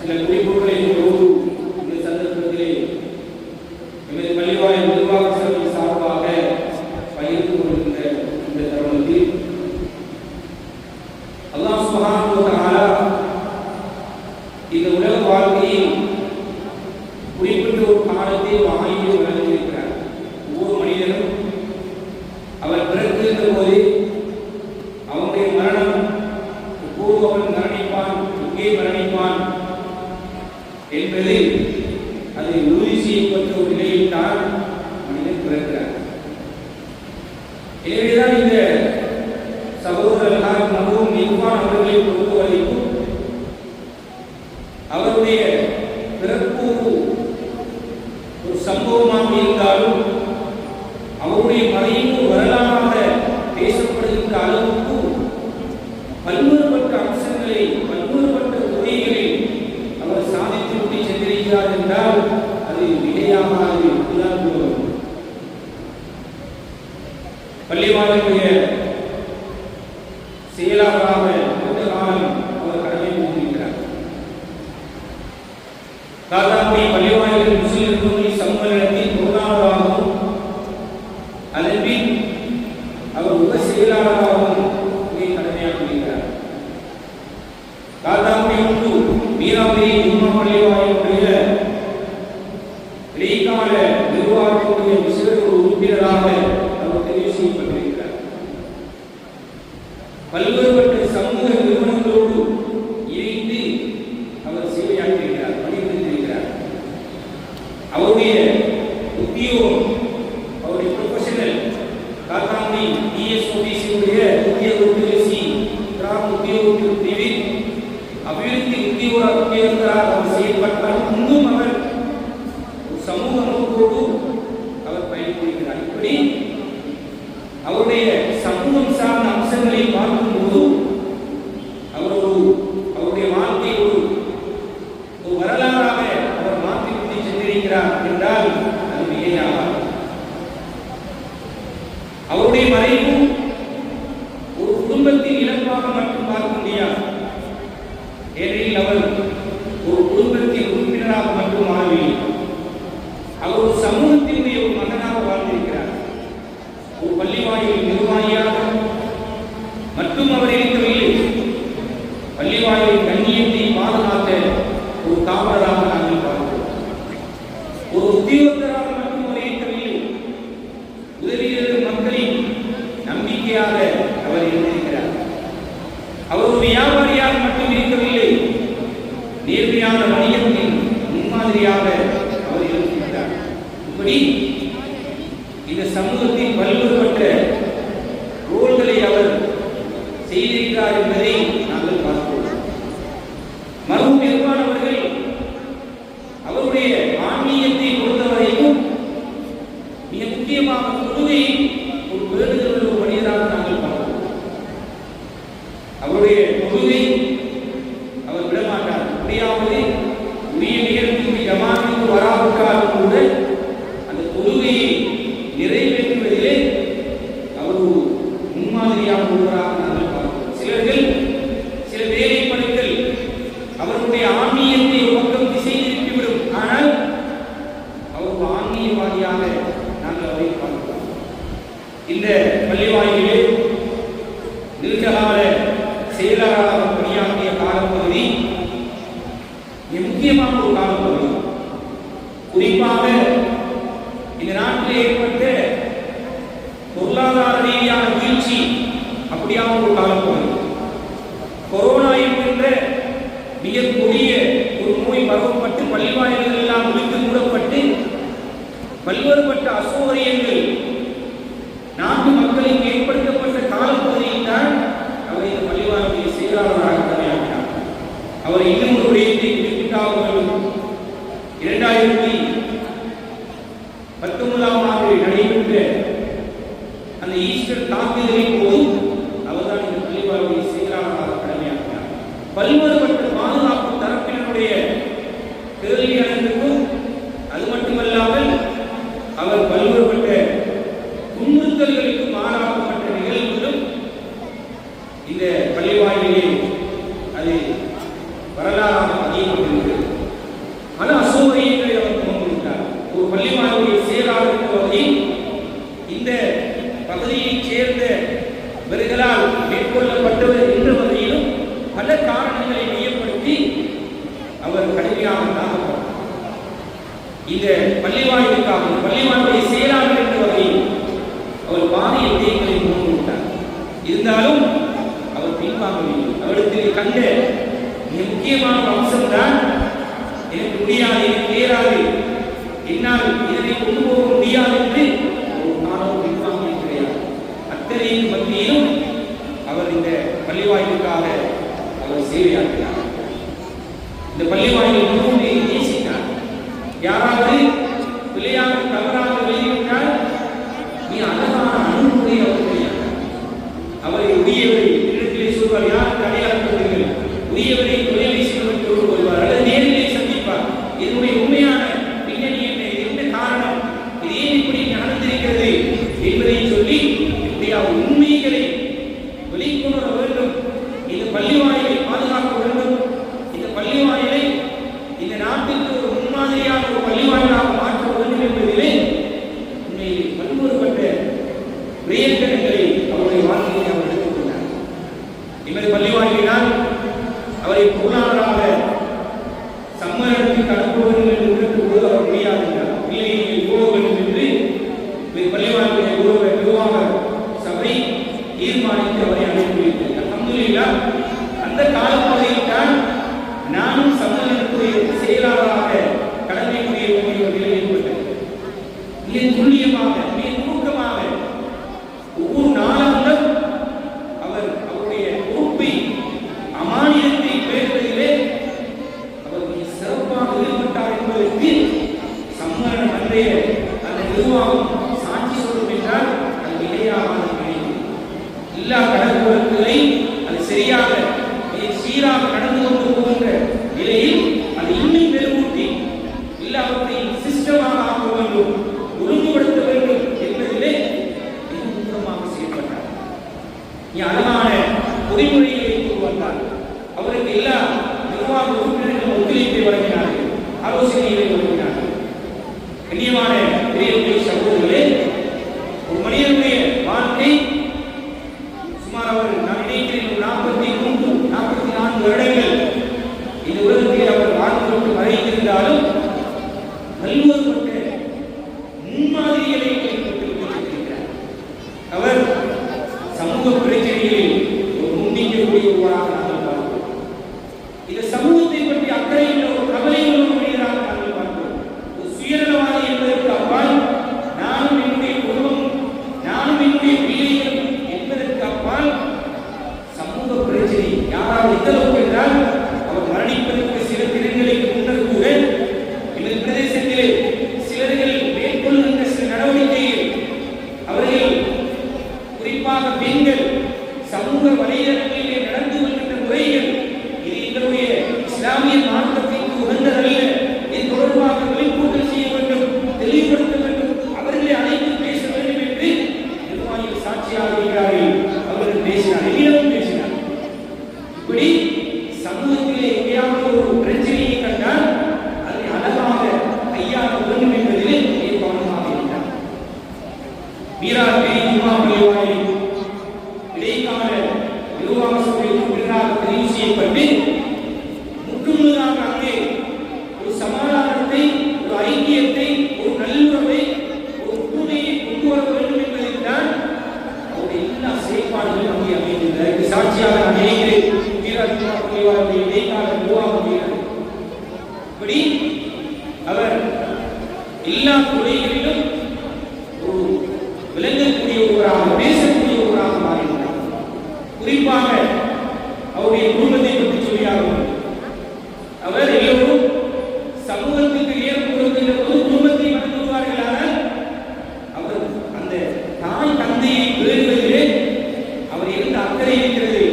சில குறிப்புகளை உங்களோடு இந்த சந்தர்ப்பத்திலே எமது பள்ளிவாய நிர்வாக சபை சார்பாக பகிர்ந்து கொள்கின்ற இந்த தருணத்தில் அல்லாஹ் சுப்ஹானஹு வ தஆலா இந்த உலக வாழ்க்கையில் குறிப்பிட்ட ஒரு காலத்தை வாயிலே வழங்கியிருக்கிறார். ஒவ்வொரு மனிதனும் அவர் பிறக்கின்ற போது அவனுடைய மரணம் எப்போது அவன் மரணிப்பான், எங்கே மரணிப்பான் என்பது அதை உறுதி செய்யப்பட்ட ஒரு நிலையில் தான் மனிதன் பிறக்கிறார். எனவேதான் இந்த சகோதரர்கள் மகவும் நிர்வாண அவர்களை பொறுத்தவரைக்கும் அவருடைய பிறப்பு ஒரு சம்பவமாக இருந்தாலும் அவருடைய மறைவு வரலாறாக பேசப்படுகின்ற அளவுக்கு பல்வேறுபட்ட அம்சங்களை பல்வேறுபட்ட துறைகளில் அவர் சாதித்து விட்டு சென்றிருக்கிறார் என்றால் அது மிகையாகாது. பள்ளிவாயலுடைய செயலாளராக இந்த காலம் அவர் கடமை புரிந்திருக்கிறார். காதாங்குடி பள்ளிவாயலில் முஸ்லிம் நிறுவனங்களின் சம்மேளனத்தில் பொருளாளராகவும் அதன்பின் அவர் உப செயலாளராகவும் கடமையாற்றுகிறார். காதாங்குடி ஒன்று மீராபுரி ஜும்மா பள்ளிவாயலுடைய இடைக்கால நிர்வாகத்துடைய விசேட உறுப்பினராக அவர் தெரிவு செய்யப்பட்டிருக்கிறார். பல்வேறுபட்ட சமூக நிறுவனங்களோடு இணைந்து அவர் சேவையாற்றிருக்கிறார், பணிபுரிந்திருக்கிறார். அவருடைய உத்தியோகம், அவருடைய ப்ரொஃபஷனல் காத்தாங்குடி டிஎஸ்ஓபிசியுடைய உத்தியோகத்தில் கிராம உத்தியோகத்தில் பிரிவில் அபிவிருத்தி உத்தியோகராக அவர் செயல்பட்டாலும் இன்னும் அவர் சமூக நோக்கோடு அவர் பயன்படுகிறார். இப்படி அவருடைய சமூகம் சார்ந்த அம்சங்களை பார்க்கும்போது அவருடைய வாழ்க்கை ஒரு வரலாறாக அவர் மாற்றிவிட்டு சென்றிருக்கிறார் என்றால் அது மிகையாகாது. அவருடைய மறைவு ஒரு குடும்பத்தின் இழப்பாக மட்டும் பார்க்க முடியாது. ஏனெனில் அவர் ஒரு குடும்பத்தின் உறுப்பினராக மட்டும் மாறவில்லை, அவர் ஒரு சமூகத்தினுடைய ஒரு மகனாக வாழ்ந்திருக்கிறார். ஒரு பள்ளிவாயில் நிர்வாகியாக மட்டும் அவர் இருக்கவில்லை, பள்ளிவாயில் கண்ணியத்தை பாதுகாத்த ஒரு காவலராக நாங்கள் பார்க்கிறோம். ஒரு உத்தியோகத்தராக மட்டும் அவர் இருக்கவில்லை, உதவியது மக்களின் நம்பிக்கையாக அவர் இருந்திருக்கிறார். அவர் ஒரு வியாபாரியாக மட்டும் இருக்கவில்லை, நேர்மையான வணிகத்தின் முன்மாதிரியாக அவர் இருந்திருக்கிறார். இப்படி இந்த சமூகத்தின் பல்வேறுபட்ட ரோல்களை அவர் செய்திருக்கிறார் என்பதை நாங்கள் பார்க்கிறோம். மருத்துவ நிர்வாணவர்கள் அவருடைய ஆன்மீகத்தை பொறுத்தவரைக்கும் மிக முக்கியமான தொழுகை ஒரு வேண்டுதல் ஒரு மனிதராக நாங்கள் பார்க்கிறோம். அவருடைய தொழுகை அவர் விடமாட்டார். முடியாமலே உரிய நேரத்துக்கு ஜமாத்துக்கு வராவிட்டாலும் கூட அந்த தொழுகையை நிறைவேற்றுவதிலே அவர் முன்மாதிரியாக ஒருவராக நாங்கள் பார்க்கிறோம். சில வேலைப்பணிகள் அவருடைய ஆன்மீகத்தை ஒரு பக்கம் திசை திருப்பிவிடும், ஆனால் அவர் ஒரு ஆன்மீகவாதியாக நாங்கள் அவரை பார்க்கிறோம். இந்த பள்ளிவாயிலே நீண்டகால செயலாளராக பணியாற்றிய காலப்பகுதி முக்கியமான ஒரு காலப்பகுதி. குறிப்பாக இந்த நாட்டில் ஏற்பட்ட பொருளாதார ரீதியான வீழ்ச்சி அப்படியான ஒரு காலப்பகுதி. கொரோனா என்கின்ற மிக கொடிய ஒரு நோய் பரவப்பட்டு பள்ளிவாயல்கள் எல்லாம் இழுத்து மூடப்பட்டு பல்வேறுபட்ட அசௌகரியங்கள் நாட்டு மக்களுக்கு ஏற்படுத்தப்பட்ட காலப்பகுதியில் தான் அவர் இந்த பள்ளிவாயலுடைய செயலாளராக பணியாற்றினார். அவர் இன்னும் ஒரு விடயத்தை குறிப்பிட்டார்கள். 2019ஆம் ஆண்டு நடைபெற்ற அந்த ஈஸ்டர் தாக்குதலின் போது அவர்தான் இந்த பள்ளிவாயலுடைய செயலாளராக கடமையாற்றினார். பல்வேறுபட்ட பாதுகாப்பு தரப்பினருடைய கேள்விகளுக்கும் அது மட்டுமல்லாமல் அவர் பல்வேறுபட்ட துன்புறுத்தல்களுக்கு மாறாக்கப்பட்ட நிகழ்வுகளும் இந்த பள்ளிவாயிலே அது வரலாறாக பதியப்பட்டிருக்கிறது. அவர் கடுமையாக தாக்கப்பட்டார். இந்த பள்ளிவாயிலுக்காக பள்ளிவாயுடைய செயலாளர் என்ற வகையில் அவர் பாரிய விடயங்களை முன் விட்டார். இருந்தாலும் அவர் பின்வாங்கவில்லை. அவருக்கு கண்ட மிக முக்கியமான அம்சம்தான், எனக்கு முடியாது, எனக்கு ஏறாது, என்னால் இதனை கொண்டு போக முடியாது என்று ஒரு காலம் பின்வாங்கி கிடையாது. அத்தனையின் மத்தியிலும் அவர் இந்த பள்ளிவாயிலுக்காக அவர் சேவையாற்றினார். இந்த பள்ளிவாயிலை மிகவும் நேசித்தார். யாராவது விளையாட தவறாக வெளியிட்டால் நீ அழகான அணுகுமுறை அவரை உரியவரை இடத்திலே சொல்வார். யாருக்கு அடையாளப்படுங்கள், உரியவரை தொலைபேசி கொண்டு வருவார் அல்லது நேரிலே சந்திப்பார். இதனுடைய உண்மையான பின்னணி என்ன, என்ன காரணம், இது ஏன் இப்படி நடந்திருக்கிறது என்பதை சொல்லி இப்படியா உண்மைகளை வெளிக்கொண்டு வர வேண்டும். இந்த பள்ளிவாயிலை பாதுகாக்க வேண்டும். இந்த பள்ளிவாயிலை இந்த நாட்டிற்கு ஒரு முன்மாதிரியான ஒரு பள்ளிவாயிலாக மாற்ற வேண்டும் என்பதிலே உண்மையிலே பல்வேறுபட்ட வியக்கங்களை அவருடைய வாழ்க்கையை அவர் எடுத்துக்கொண்டார். இவர் பள்ளிவாயிலினால் அவரை பொருளாளராக சம்மேளனத்துக்கு அனுப்புவது என்று விடுக்கும்போது அவர் முடியாது என்றார். பிள்ளைகளை உருவ வேண்டும் என்று பள்ளிவாயிலுடைய நிர்வாக சபை தீர்மானித்து அவரை அனுப்பிவிட்டார். அல்ஹம்துலில்லாஹ், அந்த காலப்பகுதியில் தான் நானும் சம்மேளனத்துடைய செயலாளராக கடமை புரிய வேண்டிய ஒரு நிலை ஏற்பட்டது. மிக துல்லியமாக, மிக நுணுக்கமாக ஒவ்வொரு நாளாண்டும் அவர் அவருடைய பொறுப்பை, அமானியத்தை பேசுவதிலே அவர் மிக சிறப்பாக ஈடுபட்டார் என்பதற்கு சம்மேளனம் அன்றைய அந்த நிர்வாகம் சாட்சி சொல்லும் என்றால் அது மிகையாக எல்லா கடற்கரை அது சரியாக சீராக நடந்து கொண்டு போகின்ற நிலையில் அது இன்னும் பெருமூட்டி எல்லாவற்றையும் சிஸ்டமாக ஆக்க வேண்டும், ஒழுங்குபடுத்த வேண்டும் என்பதிலே மிக முக்கியமாக செயல்பட்டார். அழகான பொறிமுறைகளை உருவாக்கார். அவருக்கு எல்லா நிர்வாக உறுப்பினர்களும் ஒத்துழைப்பை வழங்கினார்கள், ஆலோசனைகளை வழங்கினார்கள். கண்ணியமான பெரிய சகோதரர்களே, ஒரு மனிதனுடைய வாழ்க்கை சுமார் அவர் நான் நினைக்கிறேன் 44 வருடங்கள் இந்த உலகத்தில் அவர் வாழ்ந்து மறைந்திருந்தாலும் பல்வேறுபட்ட முன்மாதிரிகளை ஏற்படுத்தியிருக்கிறார். அவர் சமூக பிரச்சனைகளில் ஒரு முன்னிக்கக்கூடிய ஒருவராக நாங்கள் பார்க்கிறோம். இந்த சமூகத்தை பற்றி அக்கறை உள்ள ஒரு கவலை உள்ள மனிதராக நாங்கள் பார்க்கிறோம். ஒரு சுயநலவாதி என்பதற்கு அப்பால் நானும் என்னுடைய குடும்பம், நானும் என்னுடைய பிள்ளைகள் என்பதற்கு அப்பால் சமூக பிரச்சனை யாராவது எந்த அளவுக்கு என்றால் அவர் மரணிப்பதற்கு சில தினங்களுக்கு முன்னர் கூட எமது பிரதேசத்திலே சிலர்கள் மேற்கொள்கின்ற சில நடவடிக்கைகள், அவர்கள் குறிப்பாக பெண்கள் சமூக வலைதளங்களிலே நடந்து கொள்கின்ற முறைகள் இது எங்களுடைய இஸ்லாமிய மார்க்கத்திற்கு உகந்ததல்ல, இது தொடர்பாக விழிப்புணர்வு செய்ய வேண்டும், தெளிவுபடுத்த வேண்டும், அவர்களை அழைத்து பேச வேண்டும் என்று நிர்வாகிகள் சாட்சியாக இருக்கிறார்கள். அவர்கள் பேசினார், எங்கிலும் பேசினார். இப்படி சமூகத்திலே எங்கேயாவது ஒரு பிரச்சனையை கண்டால் அதை அழகாக கையாள வேண்டும் என்பதிலே கவனமாக இருந்தார். வீராபேரி பள்ளிவாயில் இடைக்கால நிர்வாக சபை உறுப்பினராக தெரிவு செய்யப்பட்டு முற்றுமுழுதாக அங்கே ஒரு சமாதானத்தை, ஒரு ஐக்கியத்தை, ஒரு நல்லுறவை, ஒரு ஒற்றுமையை கொண்டு வர வேண்டும் என்பதில் தான் அவருடைய எல்லா செயல்பாடுகளும் அங்கே அமைந்துள்ளது. சாட்சியாக நான் நினைக்கிறேன். இப்படி அவர் எல்லா துறைகளிலும் ஒரு விளங்கக்கூடிய ஒருவராக, பேசக்கூடிய ஒருவராக மாறினார். குறிப்பாக அவருடைய குடும்பத்தை பற்றி சொல்லியாகும். அவர் எல்லோரும் சமூகத்துக்கு ஏற்படுகின்ற ஒரு குடும்பத்தை நடத்துவார்களானால் அவர் அந்த தாய் தந்தையை பேணுவதிலே அவர் இருந்த அக்கறை இருக்கிறது.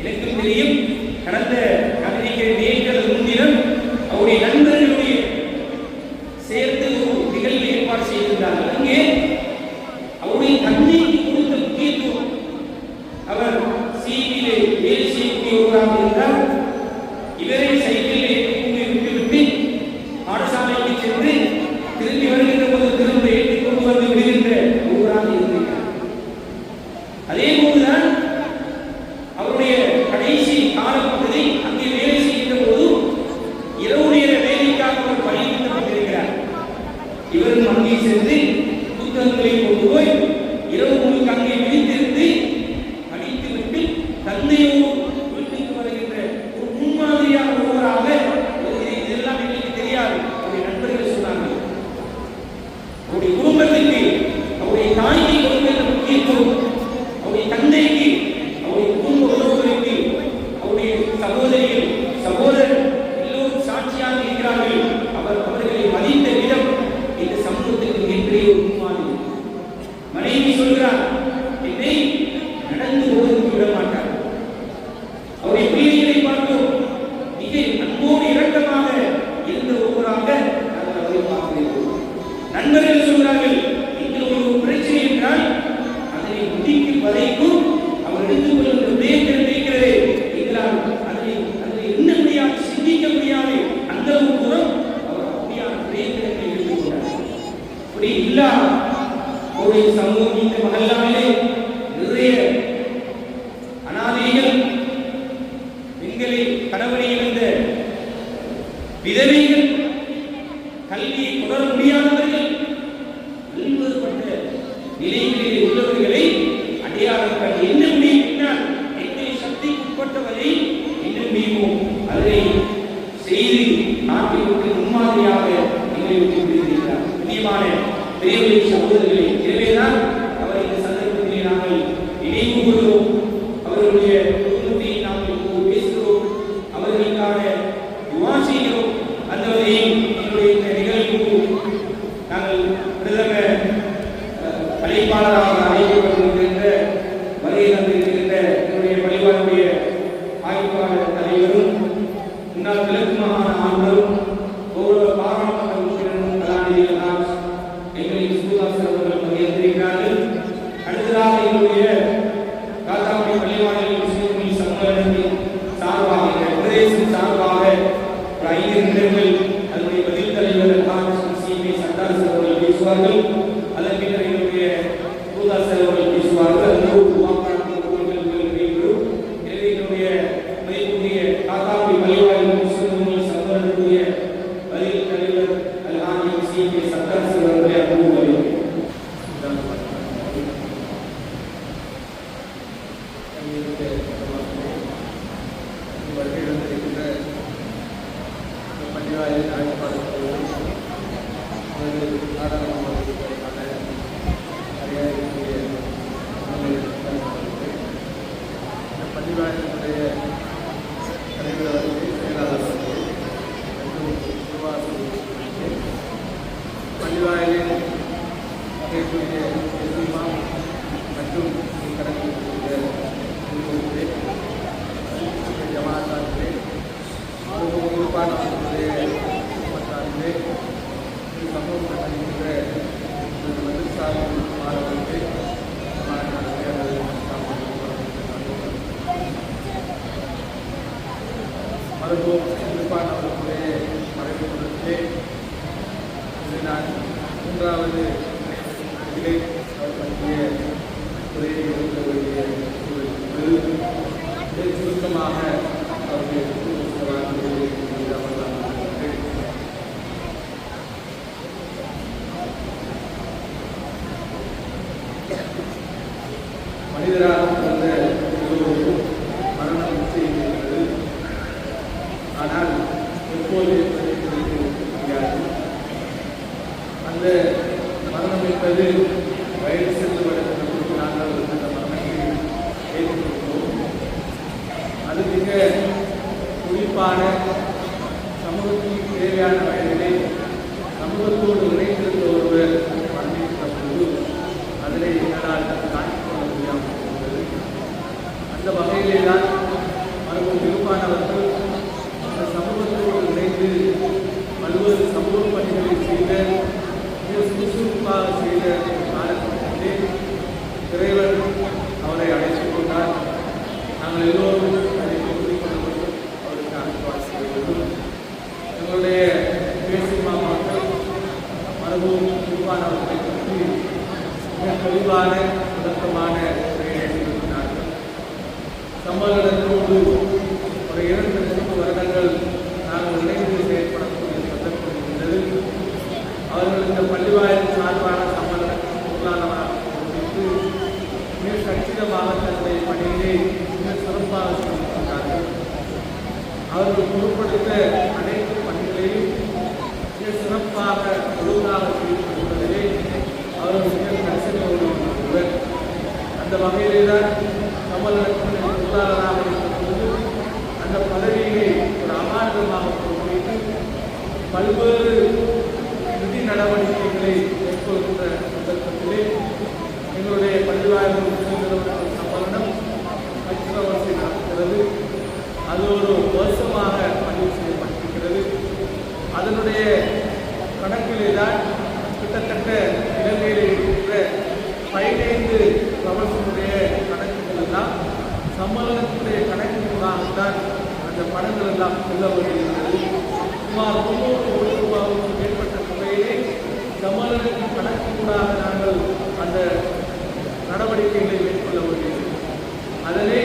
எனக்கு தெரியும், கடந்த நேற்று முன்தினம் அவருடைய நண்பர்களுடைய சேர்ந்து ஒரு நிகழ்வு ஏற்பாடு செய்திருந்தார்கள். அங்கே அவருடைய தந்தைக்கு கொடுத்த முக்கியத்துவம், அவர் சிவியிலே வேலை செய்யக்கூடிய ஒருவராக இருந்தார். இவரை சைக்கிளில் விட்டுவிட்டு முடியாது அந்த ஒரு தூரம் அவர் அப்படியான பிரயத்தனத்தை எடுத்துக்கொண்டார். அப்படி இல்லா ஒரு சமூகம் இந்த மகல்லாவிலே நிறைய அனாதைகள், பெண்களை கணவனை இழந்த விதவைகள், கல்வியை தொடர முடியாதவர்கள், பல்வேறுபட்ட நிலைகளில் உள்ளவர்களை அடையாளம் கண்டு என்ன முடியும் என்றால் எங்களை சக்திக்குட்பட்டவரை என்ன முடியுமோ அதை செய்து நாட்டிற்கு முன்மாதிரியாக எங்களை விட்டு விடுகிறார். முக்கியமான பெரியவர்களை சகோதரர்களை, எனவேதான் அவர் இந்த சந்தர்ப்பத்திலே நாங்கள் நினைவு கூறுகிறோம். அவர்களுடைய குடும்பத்தை நாங்கள் பேசுகிறோம், அவர்களுக்கான துஆ செய்கிறோம். அந்த வகையில் எங்களுடைய இந்த நிகழ்வுக்கு நாங்கள் பிரதம அழைப்பாளராக அழைக்கப்பட்டிருக்கின்ற வருகை தந்திருக்கின்ற என்னுடைய பள்ளிவாருடைய ஆய்வாளர் தலைவரும் முன்னாள் கிழக்கு மாகாண ஆளுநரும் கௌரவ பாராளுமன்ற உறுப்பினரும் கலாநிதி ராஜ் எங்களின் சூதாசர் அவர்கள் வருகின்றிருக்கிறார்கள். அடுத்ததாக எங்களுடைய காத்தாக்குடி பள்ளிவாசலில் முஸ்லிம் சம்மேளனத்தின் சார்பாக பிரதேசத்தின் சார்பாக ஒரு 5 நிமிடங்கள் அதனுடைய பதில் தலைவர் சட்டாசர் அவர்கள் பேசுவார்கள். அதன் பின்னர் எங்களுடைய சூதாசர் அவர்கள் பேசுவார்கள். அதனோடு எனவே என்னுடைய மதிப்புடைய காத்தாக்குடி பள்ளிவாசலில் முஸ்லிம் சம்மேளனத்துடைய பதில் தலைவர் அல்ஹாஜி சட்டாசர் அவர்களை அன்போடு வருகிறேன். மூன்றாவது இதிலே அவர் பற்றிய துறையை எடுக்க வேண்டிய சுருக்கமாக அவருடைய மனிதராக பிறந்த எல்லோருக்கும் மரணம் நிச்சயிக்கிறது. ஆனால் எப்போது முடியாது. அந்த மரணம் என்பது வயது செல்லுவதற்கு நாங்கள் அந்த மரணத்தை ஏற்றுக்கொள்கிறோம். அது மிக குறிப்பான சமூகத்துக்கு தேவையான வயதிலே சமூகத்தோடு இணைந்திருந்த ஒருவர் மரணித்த போது அதனை என்னால் தாங்கிக் கொள்ள முடியாமல் இருந்தது. அந்த வகையிலே தான் மருத்துவ இருப்பானவர்கள் அந்த சமூகத்தோடு இணைந்து பல்வேறு சமூக பணிகளை செய்த மிக சுறுசுறுப்பாக செய்த காலகட்டத்திலே இறைவன் அவரை அழைத்துக் கொண்டார். நாங்கள் எல்லோரும் அதை குறிக்கொள்ள வேண்டும், அவருக்கு ஆசீர்வாதம் செய்ய வேண்டும். எங்களுடைய பேசுமா மக்கள் மரபும் இருப்பானவர்களை பற்றி மிக தெளிவான விளக்கமான உரையை எழுதினார்கள். சம்மேளனத்தோடு ஒரு 2-3 வருடங்கள் நாங்கள் இணைந்து செயற்படக்கூடிய சந்தர்ப்பம் இருந்தது. அவர்கள் இந்த பள்ளிவாயில் சார்பான சம்மேளனத்தின் பொருளாளராக குறித்து மிக கச்சிதமாக தன்னுடைய பணியிலே மிக சிறப்பாக செய்திருக்கிறார்கள். அவர்கள் பொருட்படுத்த அனைத்து பணிகளையும் மிக சிறப்பாக ஒழுங்காக செய்திருப்பதிலே அவர்கள் மிக கரிசனையோடு உள்ளனர். அந்த வகையிலே தான் சம்மேளனத்தின் பொருளாளராக இருக்கும்போது அந்த பதவியை ஒரு அமானுடமாக பொறுப்பேற்று பல்வேறு நிதி நடவடிக்கைகளை மேற்கொள்கின்ற சந்தர்ப்பத்திலே எங்களுடைய பள்ளிவாயில் சம்மேளனம் பயிற்சி நடக்கிறது. அது ஒரு வருஷமாக பதிவு செய்யப்பட்டிருக்கிறது. அதனுடைய கணக்கிலே தான் கிட்டத்தட்ட இலங்கையில் இருக்கின்ற 15 பிரபலத்தினுடைய கணக்குகள் எல்லாம் சம்மேளனத்தினுடைய கணக்கிற்காகத்தான் அந்த பணங்கள் எல்லாம் செல்ல வேண்டியிருக்கிறது. சுமார் 90 கோடி ரூபாய்க்கு மேற்பட்ட தொகையிலே சம்மேளனத்தின் கணக்கினூடாக நாங்கள் அந்த நடவடிக்கைகளை மேற்கொள்ள வேண்டியது. அதனை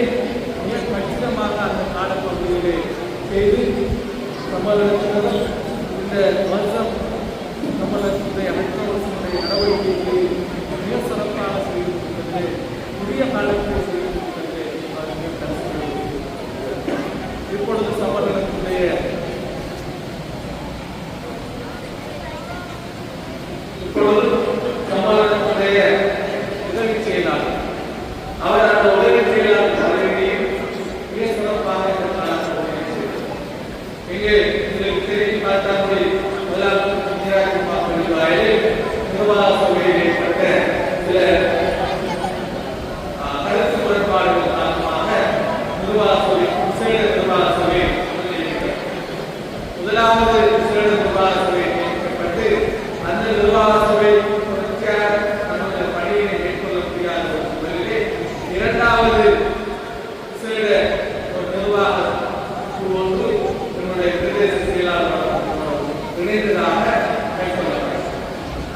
மிக கச்சிதமாக அந்த காலப்பகுதியிலே செய்து சம்மேளனத்தினர் இந்த வருஷம் சம்மேளனத்தினுடைய அடுத்த வருஷத்துடைய நடவடிக்கைகளை மிக சிறப்பாக செய்து கொடுத்தது, புதிய காலத்தை செய்து கொடுத்தது. இப்பொழுது சம்மேளனத்தினுடைய உதவி செயலாளர் அவர் அந்த உதவி செயலாளர் தலைவரையும் மிக சிறப்பாக இங்கே பார்த்தால் முதலாம் நிர்வாக சபையில் ஏற்பட்ட சில கருத்து முரண்பாடுகள் காரணமாக நிர்வாக சபை நிர்வாக சபை முதலாவது நிர்வாக சபை ஏற்பட்டு அந்த நிர்வாக சபை தன்னுடைய பணியை மேற்கொள்ள முடியாத ஒரு சூழலிலே இரண்டாவது ஒரு நிர்வாக குழு ஒன்று என்னுடைய பிரதேச செயலாளர் இணைந்ததாக மேற்கொள்ளப்பட்டது.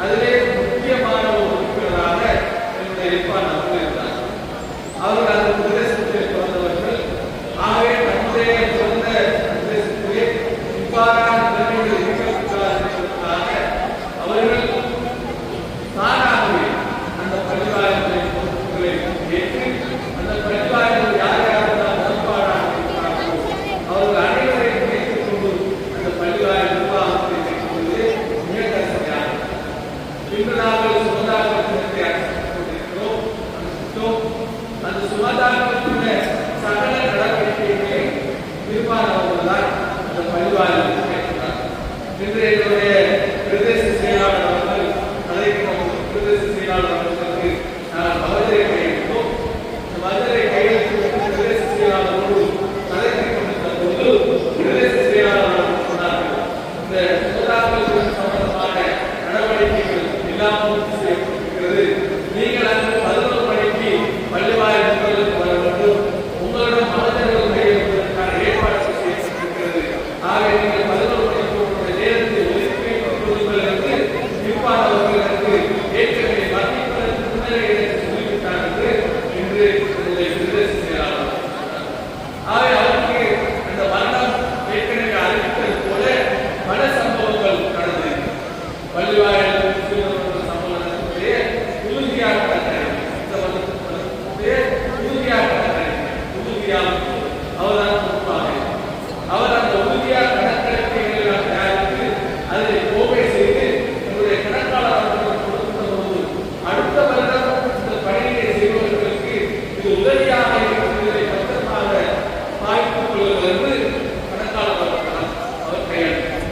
அதிலே முக்கியமான ஒரு உறுப்பினராக என்னுடைய இப்பான் அவர்கள் இருந்தார். அவர்கள் அந்த பிரதேசத்தில் பிறந்தவர்கள். ஆகவே தன்னுடைய சொந்த பிரதேசத்திலே இவ்வாறான நிலைமைகள் இருக்கக்கூடாது என்பதற்காக அவர்கள் தானாகவே அந்த பள்ளிவாயல்களை பொறுப்புகளை ஏற்று அந்த பள்ளிவாயல்கள் யார் யாரெல்லாம் உடன்பாடாக இருக்கிறார்களோ அவர்கள் அனைவரையும் இணைத்துக் கொண்டு அந்த பள்ளிவாயல் நிர்வாகத்தை மேற்கொள்வது மிக கஷ்டமாக. இன்று நாங்கள் சுமதாக்கத்தினத்தை அழைத்துக் கொண்டிருக்கிறோம். அந்த சுமதாக்கத்தின சகல நடவடிக்கைகளை நிர்வாகங்கள் தான் அந்த பள்ளிவாயல் மேற்கொண்டார். இன்று என்னுடைய பிரதேச செயலாளர் அவர்கள் பிரதேச செயலாளர் அவர்களுக்கு நான் மதுரை கையெழுத்தோம். இந்த மதுரை கையெழுத்து பிரதேச செயலாளரோடு கலைத்துக் கொண்டிருந்த போது பிரதேச செயலாளர் சொன்னார்கள், இந்த சுமதாக்கத்துடன் சம்பந்தமான நடவடிக்கைகள் எல்லாம் பூர்த்தி செய்யப்பட்டிருக்கிறது. நீங்கள் அங்கு 11 மணிக்கு பள்ளிவாயல் நிர்வாகத்துக்கு வர வேண்டும். உங்களிடம் மனிதர்கள் கையெழுத்துவதற்கான ஏற்பாடுகள் செய்யப்பட்டிருக்கிறது. ஆகவே நீங்கள் 11 மணிக்கு உங்களுடைய நேரத்தை ஒதுக்கி கொள்ளுங்கள் என்று நிர்வாக அவர்களுக்கு ஏற்கனவே மதிப்பதற்கு முன்னரே சொல்லிவிட்டார் என்று இன்று என்னுடைய பிரதேச செயலாளர். ஆகவே அவருக்கு அந்த மரணம் ஏற்கனவே அறிவித்தது போல பல சம்பவங்கள் நடந்தது. பள்ளிவாயல் சம்பவத்தினுடைய உறுதியாக அவர்தான் பொறுப்பாக அவர் அந்த உறுதியாக கணக்கெடுப்புகளை தயாரித்து அதை கோவை செய்து என்னுடைய கணக்காளர் அவர்கள் கொடுத்த போது அடுத்த வருடம் இந்த பணியை செய்வதற்கு இது உதவியாக இருக்கிறதை பத்திரமாக வாய்ப்புக் கொள்வது என்று கணக்காளர் அவர்கள் அவர் கையாளுகிறார்.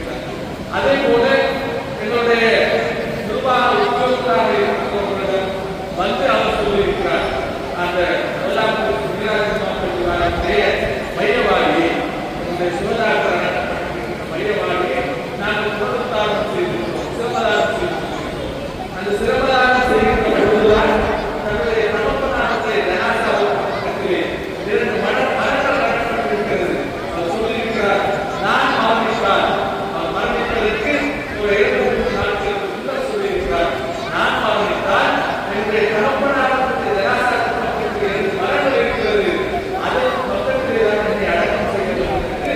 அதே போல என்னுடைய நிர்வாக உத்தியோகத்தராக இருக்கிறவர்களிடம் வந்து அவர் சொல்லியிருக்கிறார், அந்த முதலாம் மையவாடியை என்னுடைய சிவதாக்கர் மையவாடியை நாங்கள் புனருத்தாரணம் செய்திருக்கிறோம், சிரமதானம் செய்திருக்கிறோம். அந்த சிரமதானம் செய்கின்ற பொழுதுதான் தன்னுடைய தகப்பனாருடைய ஜனாசாவுக்கு 2 மரணங்கள் நடக்கப்பட்டிருக்கிறது. அவர் சொல்லியிருக்கிறார், நான் மரணித்தார். அவர் மரணிப்பதற்கு ஒரு 2-3 நாட்களுக்கு முன்னர் சொல்லியிருக்கிறார், நான் மரணித்தால் என்னுடைய தகப்பனாருடைய ஜனாசாவுக்கு மரணம் இருக்கிறது, அதை பக்கத்திலே தான் என்னை அடக்கம் செய்ய வேண்டும் என்று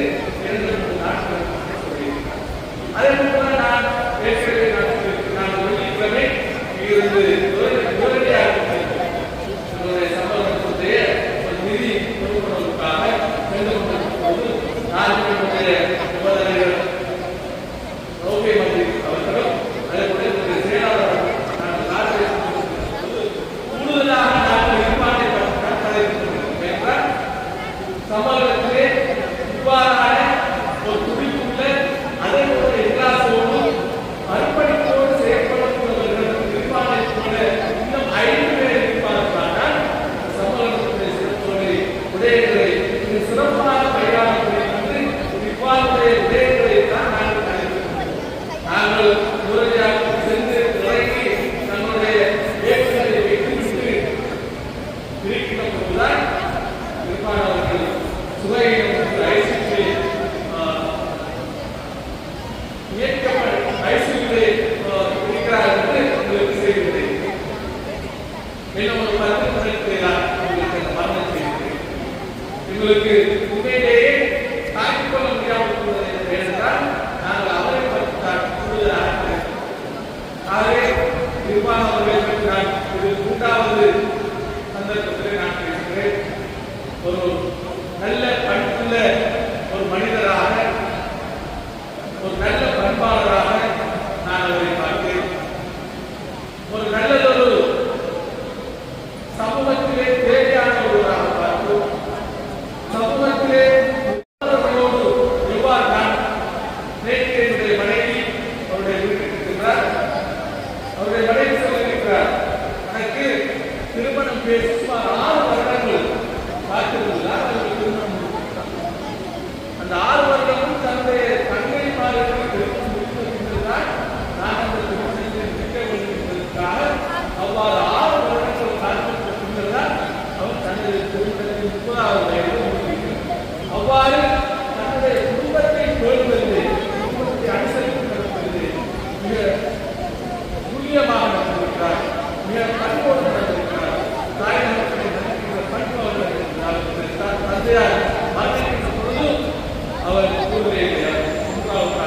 நிர்வாக அவர்களை பற்றி நான் இது 3வது சந்தர்ப்பத்திலே நான் பேசுகிறேன். ஒரு நல்ல பண்புள்ள ஒரு மனிதராக, ஒரு நல்ல பண்பாளராக நான் அவரை பார்க்கிறேன். ஒரு நல்லதொரு சமூகத்திலே தேவையான ஒருவராக பார்க்கிறோம். சமூகத்திலே அவர்களோடு எவ்வாறு நான் நேற்று என்னுடைய மனைவி அவருடைய வீட்டுக்கு சென்றார். அவருடைய மனைவி சொல்லியிருக்கிறார், எனக்கு திருமணம் பேசி சுமார் 6 வருடங்கள் பார்த்திருந்தார். அவர்கள் திருமணம் முடித்திருக்கிறார். அந்த 6 வருடமும் தன்னுடைய தங்கைமார்களுக்கு திருமணம் முடித்திருந்தால் நான் அந்த திருமணத்தை நிற்க வேண்டும் என்பதற்காக அவ்வாறு 6 வருடங்கள் காத்திருந்த பின்னர் தான் அவர் தன்னுடைய திருமணத்தின் 30வது வயதில் முடித்திருக்கிறார். அவ்வாறு தன்னுடைய குடும்பத்தை பேணுவதிலே, குடும்பத்தை அனுசரித்து நடப்பதிலே மிக துல்லியமாக நடந்திருக்கிறார். மிக பண்போடு நடந்திருக்கிறார். தாய் மக்களை நடக்கின்ற பண்போடு நடந்திருக்கிறார். தந்தையார் மரணிக்கின்ற பொழுது அவர் கூறுவதில்லை. 3வது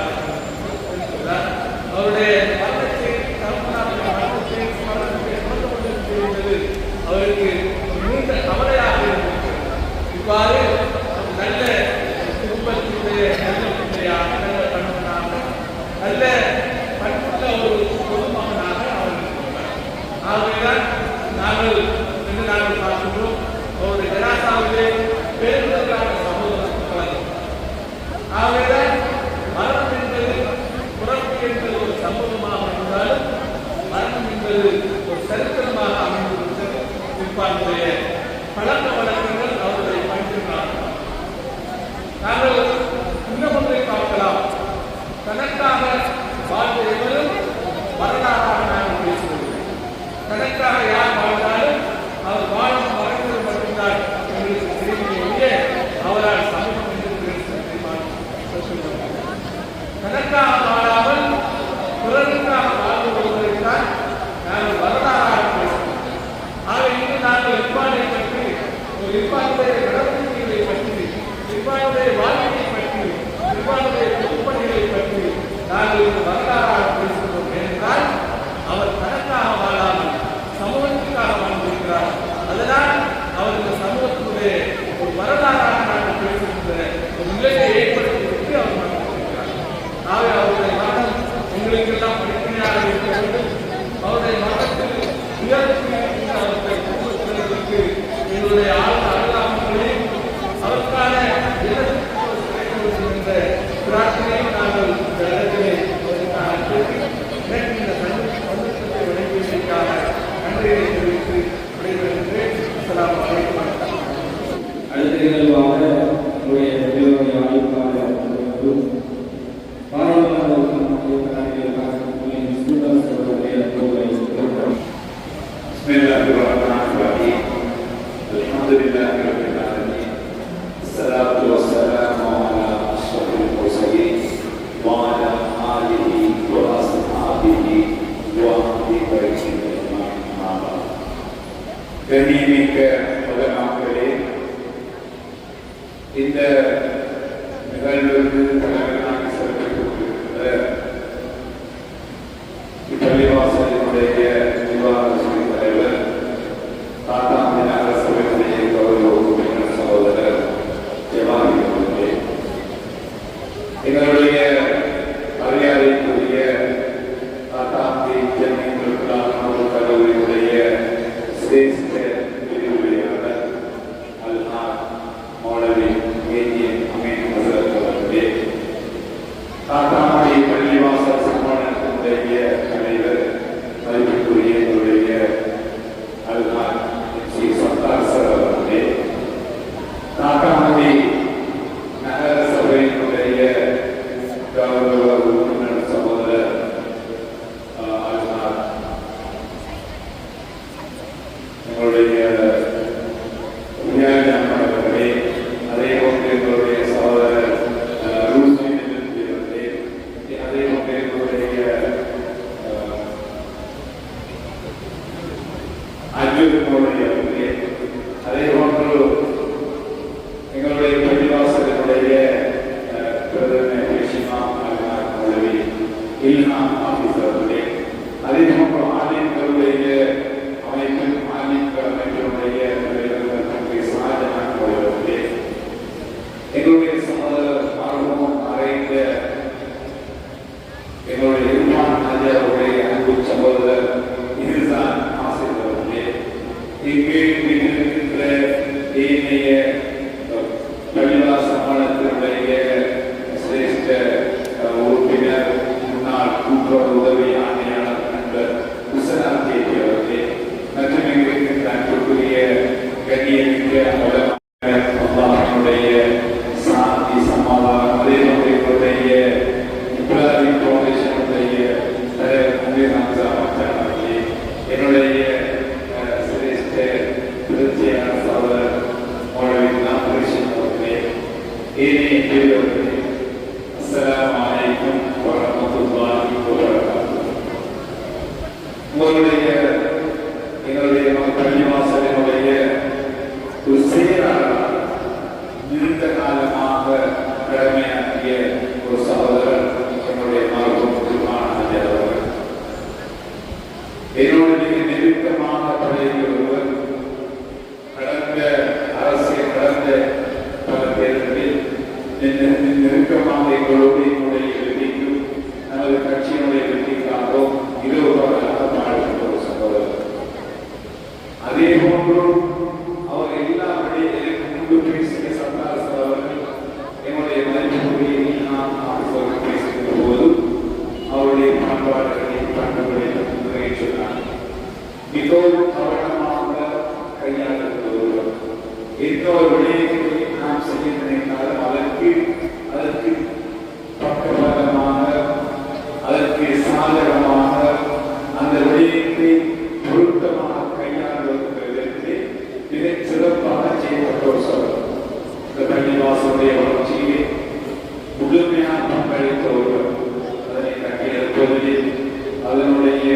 அவருடைய மரணத்தை அவருக்கு நீண்ட கவலையாக இருந்திருக்கிறது. இவ்வாறு நல்ல குடும்பத்தினுடைய நல்ல பிள்ளையாக, நல்ல கணவனாக, நல்ல பண்புள்ள ஒரு பொதுமகனாக அவர் இருக்கிறார். ஆகவேதான் நாங்கள் இன்று பார்க்கின்றோம், அவருடைய ஜனாசாவிலே பெருமதியான சகோதரர்கள் கலந்து. ஆகவேதான் மரணம் என்பது புறப்பு என்பது ஒரு சம்பவமாக இருந்தாலும் மரணம் என்பது ஒரு சரித்திரமாக அமைந்திருக்கிறது. பிற்பாடுடைய பழக்க வழக்கங்கள் அவர்களை பயன்படுத்தினார்கள். நாங்கள் இன்னும் ஒன்றை பார்க்கலாம். தனக்காக வாழ்ந்த எவரும் வரலாறாக நாங்கள் பேசுகிறோம். தனக்காக யார் வாழ்ந்தாலும் அவர் வாழும் மரணங்கள் மட்டும்தான் எங்களுக்கு தெரியவில்லையே, அவரால் சமூகம் என்று தனக்காக வாழாமல் பிறருக்காக வாழ்வதைத்தான் நாங்கள் வரலாறாக பேசுகிறோம். ஆக இன்று நாங்கள் இர்பானை பற்றி, ஒரு இர்பானுடைய நடவடிக்கைகளை பற்றி, இர்பானுடைய வாழ்க்கையை பற்றி, இர்பானுடைய பொதுப்பணிகளை பற்றி நாங்கள் இந்த வரலாறாக பேசுகிறோம். என்றால் அவர் தனக்காக வாழாமல் சமூகத்திற்காக வாழ்ந்திருக்கிறார். அதனால் அவர் இந்த சமூகத்தினுடைய ஒரு வரலாறாக நாங்கள் பேசுகின்ற ஒரு நிலையை ஏற்படுத்திவிட்டு அவர் வாழ்ந்திருக்கிறார். ஆகவே அவருடைய மரணம் எங்களுக்கெல்லாம் படிப்பனையாக இருக்க வேண்டும். அவருடைய மரணத்தில் உயர்வுக்கு அவருடைய குடும்பத்தினருக்கு எங்களுடைய ஆழ்ந்த அனுதாபங்களையும் அவருக்கான என்ற பிரார்த்தனையும் நாங்கள் இந்த இடத்திலே அவருக்காக எனக்கு இந்த சந்தர்ப்பத்தை வழங்கியதற்காக நன்றியை தெரிவித்து விடைபெறுகிறேன். அஸ்ஸலாமு அலைக்கும். அடுத்த நிகழ்வாக நம்முடைய தேவையான ஆய்வுக்காக பாராளுமன்ற கண்ணியமிக்க முதலாளர்களே, இந்த நிகழ்வுக்கு தலைவராக சிறப்பிக்கப்பட்டிருக்கிற இப்பள்ளிவாசலினுடைய நிர்வாக தலைவர், தாத்தாம் நகர சபையினுடைய கௌரவ உறுப்பினர் சகோதரர் ஜவாஹி அவர்களே, எங்களுடைய மரியாதைக்குரிய தாத்தாம்பி ஜமீன்களுக்கான கல்லூரியுடைய சிரேஷ்ட விரிவுரையாளர் அல்ஹாஜ் மௌலவி ஏஜிஎம் அமீன் ஹசரத் அவர்களே, தாத்தாம்பி பள்ளிவாசல் சம்மேளனத்தினுடைய தலைவர் மதிப்புக்குரிய எங்களுடைய அல்ஹாஜ் ஸ்ரீ சத்தார் சார் அவர்களே, தாத்தாம்பி நகர சபையினுடைய கௌரவ உறுப்பினர் சகோதரர் அல்ஹாஜ் எங்களுடைய அவர்களே, அதே போன்று எங்களுடைய சகோதரர் அவர்களே, அதே போன்று எங்களுடைய அஜூர் மௌலவி அவர்களே, அதே போன்று எங்களுடைய பள்ளிவாசலுடைய பிரதம இல்ஹாம் ஆஃபீஸ் அவர்களே, அதே போன்று ஆலயங்கள் எங்களுடைய இர்ஃபான் ஆஜியாருடைய அன்பு சகோதரர் இதுதான் ஆசிரியர்களே. இங்கு இருக்கின்ற ஏனைய பள்ளிவா சமாளத்தினுடைய சிரேஷ்ட உறுப்பினர் முன்னாள் கூட்டுறவு உதவி ஆணையாளர் நண்பர் உசனா கேபி அவர்களே, மற்றும் இங்கு இருக்கின்ற அன்புக்குரிய கண்ணியமிக்க அல்லாஹ்வுடைய சாந்தி சமாதானம் அதே நம்முடைய இப்ராஹிம் ஃபவுண்டேஷனுடைய அவர்களே, என்னுடைய சிரேஷ்ட திருச்சியான சகோதரர் மௌலவி நாகரிஷன் அவர்களே, ஏனைய பெரியவர்களே, அஸ்ஸலாமு அலைக்கும் வரஹ்மத்துல்லாஹி வபரகாத்துஹு. உங்களுடைய எங்களுடைய பள்ளிவாசலினுடைய ஒரு செயலாளர் நீண்ட காலமாக கடமையாற்றிய ஒரு சகோதரர் என்னுடைய மருத்துவமான அவர்கள், என்னோடு மிக நெருக்கமாக பழகிய ஒருவர், கடந்த அரசியல் கடந்த பல தேர்தலில் நெருக்கமாக எங்களோடு என்னுடைய வெற்றிக்கும் நமது கட்சியினுடைய வெற்றிக்காகவும் இருவராக பாடுகின்ற ஒரு சகோதரர். அதே போன்று அவர் எல்லா வழியிலும் முன்பு பேசிய சந்தாஸ் அவர்கள் என்னுடைய மதிப்புக்குரிய நான் அவர்கள் பேசுகின்ற போது அவருடைய பண்பாடுகளை பண்புகளை நிறைய சொன்னார். மிகவும் கவனமாக கையாளுகிற ஒருவர். எந்த ஒரு விடயத்தை நாம் செய்ய நினைத்தாலும் அதற்கு பக்கபலமாக அதற்கு சாதகமாக அந்த விடயத்தை பொருத்தமாக கையாளுவதற்கு மிகச் சிறப்பாக செய்யப்பட்ட ஒரு சபை. இந்த பள்ளிவாசலுடைய வளர்ச்சியிலே முழுமையாக பங்களித்த ஒருவர். அதனை கட்டியெழுப்பதில் அதனுடைய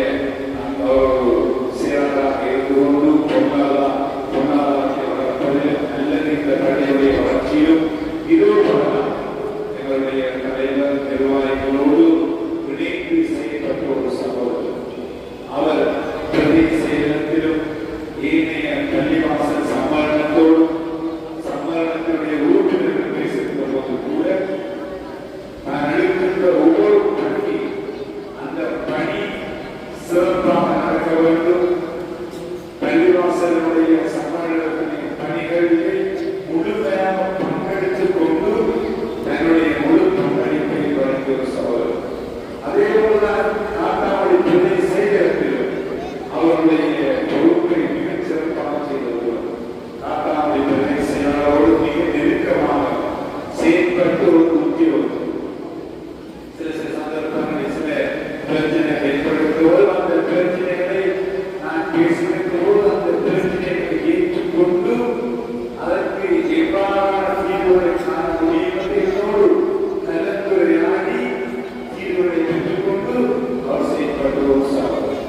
செயலாளராக இருந்து கொண்டு பொன்னாளராக வளர்ப்பதில் அல்லது இந்த பள்ளியுடைய வளர்ச்சியிலும் இதோ பண்ணலாம் எங்களுடைய தலைவர் நிர்வாகிகளோடு இணைந்து செய்யப்பட்ட ஒரு சகோதரர். அவர் பிரதேச இடத்திலும் ஏனைய பள்ளிவாசல் சம்மேளனத்தோடும் சம்மேளனத்தினுடைய உறுப்பினர்கள் பேசுகின்ற போது கூட நான் எடுக்கின்ற ஒவ்வொரு பணி அந்த பணி சிறப்பாக நடக்க வேண்டும். பள்ளிவாசலுடைய சம்மேளனத்தின் பணிகளிலே முழுமையாக பங்கெடுத்துக் கொண்டு தன்னுடைய முழு பங்களிப்பை வழங்கிய ஒரு சகோதரர். அதே போலதான் நாட்டாவளி பிரதேச செயலகத்திலும் அவருடைய பொறுப்பை மிகச் சிறப்பாக செய்தவர். நாட்டாவளி பிரதேச செயலாளரோடு மிக நெருக்கமாக செயல்பட்டு ஒரு உத்தியோகம். சில சந்தர்ப்பங்களில் சில பிரச்சனைகள் ஏற்படுத்துவது, அந்த பிரச்சனைகளை நான் பேசுகின்ற போது அந்த பிரச்சனைகளை ஏற்றுக்கொண்டு அதற்கு எவ்வாறான தீர்வுகளை காண முடியும் என்பதோடு கலந்துரையாடி தீர்வுகளை பெற்றுக்கொண்டு அவர் செயல்பட்டு ஒரு சகோதரர்.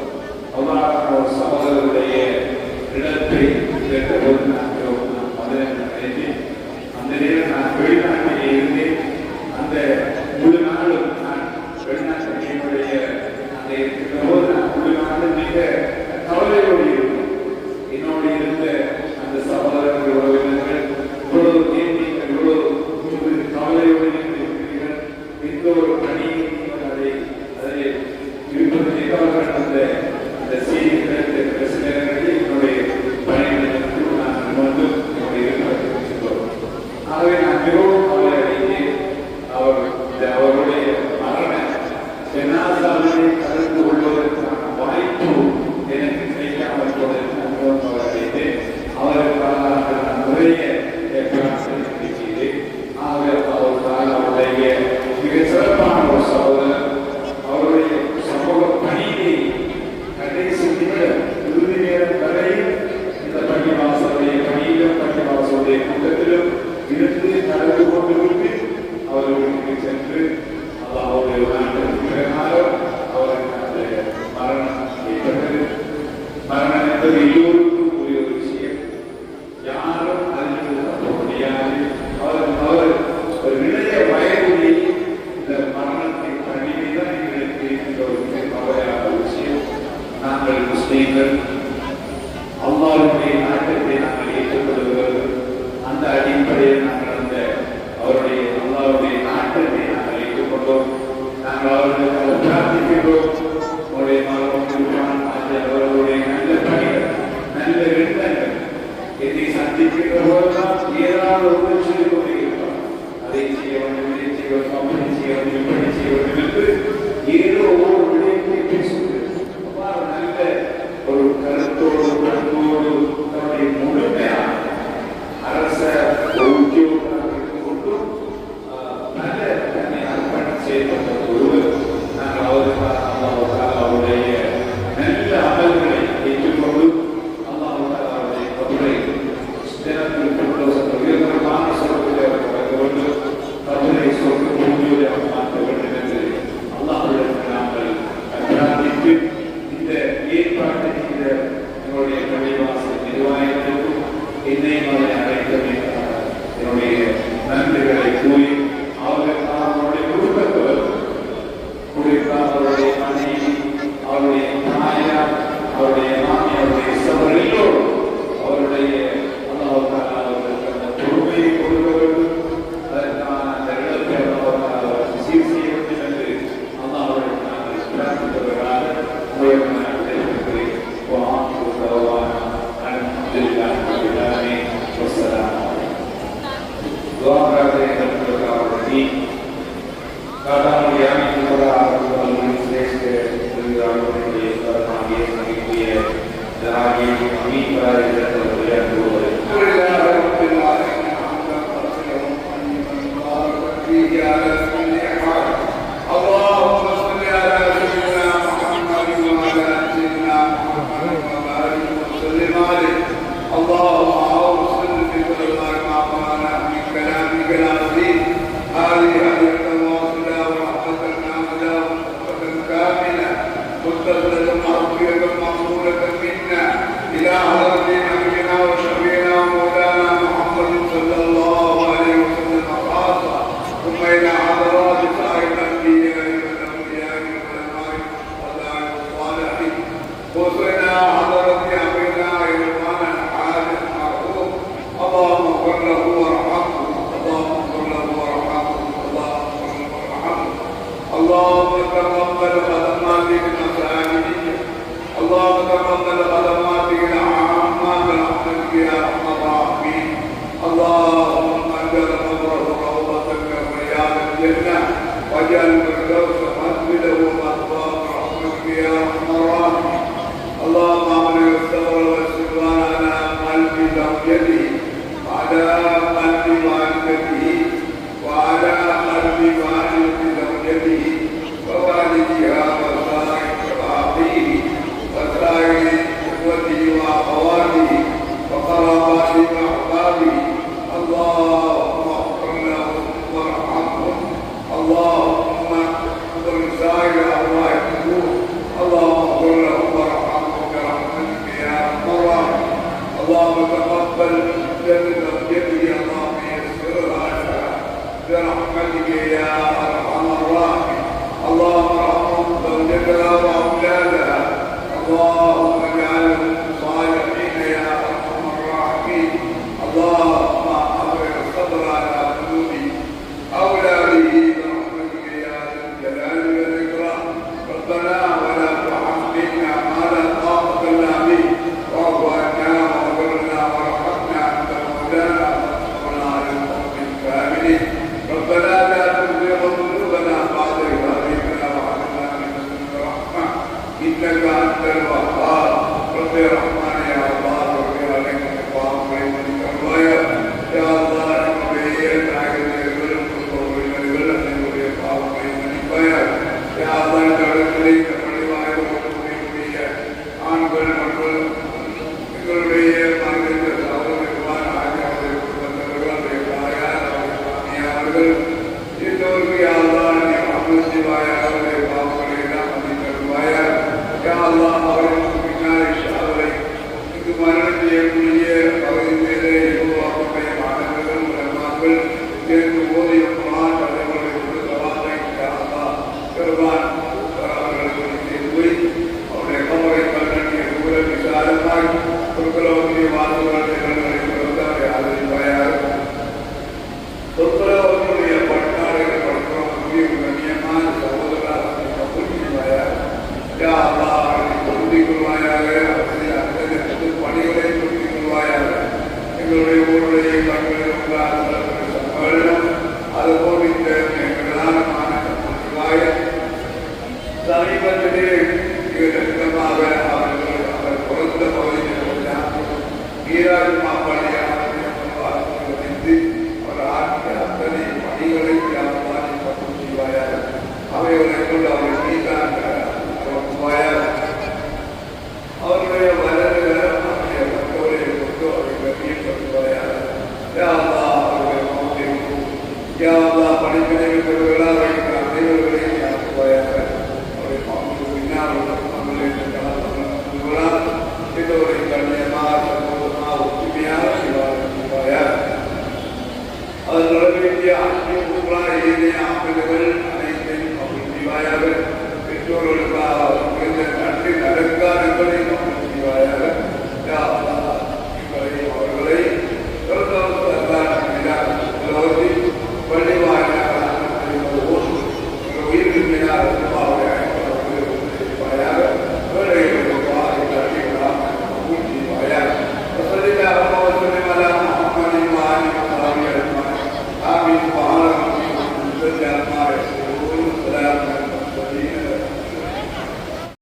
அவ்வாறான ஒரு சகோதரருடைய இடத்தை கேட்டபோது நான் மதுரை நினைத்தேன். அந்த நேரம் நான் வெளிநாட்டிலே இருந்தேன். அந்த முழு நாளும் நான் வெளிநாட்டினுடைய அந்த இருக்கின்ற போது நான் முழு நாளும் மிக கவலையோடு இருந்தேன். என்னோடு இருந்த அந்த சகோதரர்கள் உறவினர்கள் இவ்வளவு நீங்கள் இவ்வளவு கவலையோடு இருக்கிறீர்கள், எந்த ஒரு பணியை அதை இருப்பதற்கு அவர்கள் அந்த செய்திகளை சில நேரங்களில் என்னுடைய பணிகளுக்கு நான் வந்து என்னுடைய இருக்கிறோம். ஆகவே நான் மிகவும் கவலை அடைந்தேன். அவருடைய மரண ஜனாசாவிலே கலந்து கொள்வதற்கான வாய்ப்பு எனக்கு கிடைக்காமல் போனதற்கு நான் மிகவும் கவலை அடைந்தேன். அவருக்காக நான் நிறைய பிரார்த்தனை செய்தேன். ஆகவே அவருக்காக அவருடைய மிக சிறப்பான ஒரு சகோதரர் அவருடைய சமூக பணியை கடைசி நிமிடம் இறுதி நேரம் வரை இந்த பள்ளிவாசலுடைய பணியிலும் பள்ளிவாசலுடைய கூட்டத்திலும் இருந்து நடந்து கொண்டிருந்து அவர்களுக்கு சென்று அவருடைய பிறனாலும் அவருக்கு மரணம் ஏற்பட்டது. மரணம் என்பது எல்லோருக்கும் உரிய ஒரு விஷயம். யாரும் அதில் தப்ப முடியாது. அவர் ஒரு இளைய வயதிலே இந்த மரணத்தை பண்ணிதான் எங்களுக்கு இருக்கின்ற ஒரு மிக கவலையான விஷயம். நாங்கள் முஸ்லீம்கள் அல்லாஹ்வுடைய நாட்டத்தை நாங்கள் ஏற்றுக்கொள்கிறோம். அந்த அடிப்படையில் நாங்கள் அவருடைய அல்லாஹ்வுடைய நாட்டத்தை நாங்கள் ஏற்றுக்கொண்டோம். நாங்கள் அவர்களுக்கு பிரார்த்தி பெற்றோர்களுக்காக